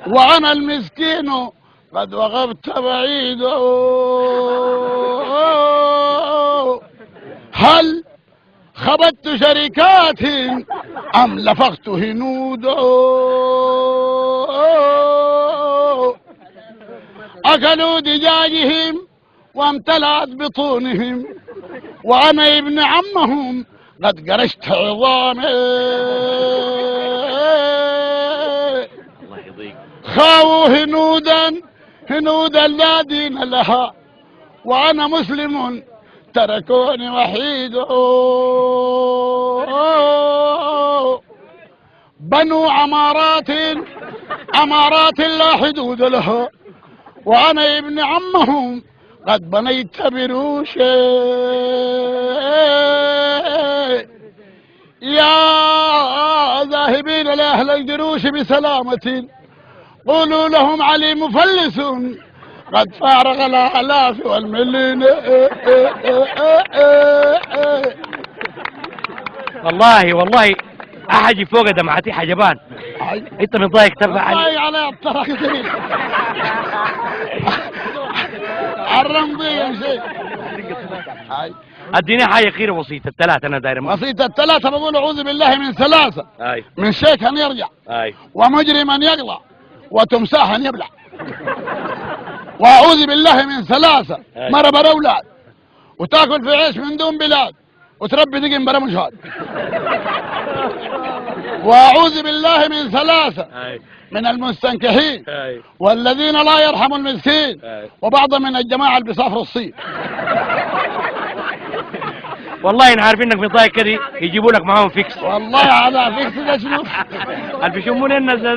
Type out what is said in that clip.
وأنا المسكين قد وقفت بعيد. هل خبطت شركات أم لفقت هنود؟ أكلوا دجاجهم وامتلأت بطونهم، وأنا ابن عمهم قد قرشت عظامي. خاووا هنودا لا دين لها، وأنا مسلم تركوني وحيد. بنوا عمارات لا حدود لها، وأنا ابن عمهم قد بنيت بروشي. يا ذاهبين لأهل الجروش بسلامة، قولوا لهم علي مفلس قد فارغ الآلاف والمليون. والله احجي فوق دمعتي حجبان. انت متضايق ترفع علي على الطرق الرمضية شيء. اديني حاجه خير وصية الثلاثة انا داير وصية الثلاثة بقول اعوذ بالله من ثلاثة. من شيخ ان يرجع، ومجرم ان يقلع، وتمساح ان يبلع. واعوذ بالله من ثلاثة، مرة برا اولاد، وتاكل في عيش من دون بلاد، وتربي دقن برا مشهد. واعوذ بالله من ثلاثة، من المستنكحين والذين لا يرحموا المسكين، وبعض من الجماعة اللي بيسافروا الصين. والله ان عارفين انك متضايق كده يجيبوا لك معاهم فيكس. والله هذا فيكس ده شنو؟ اللي بيشمون الناس ده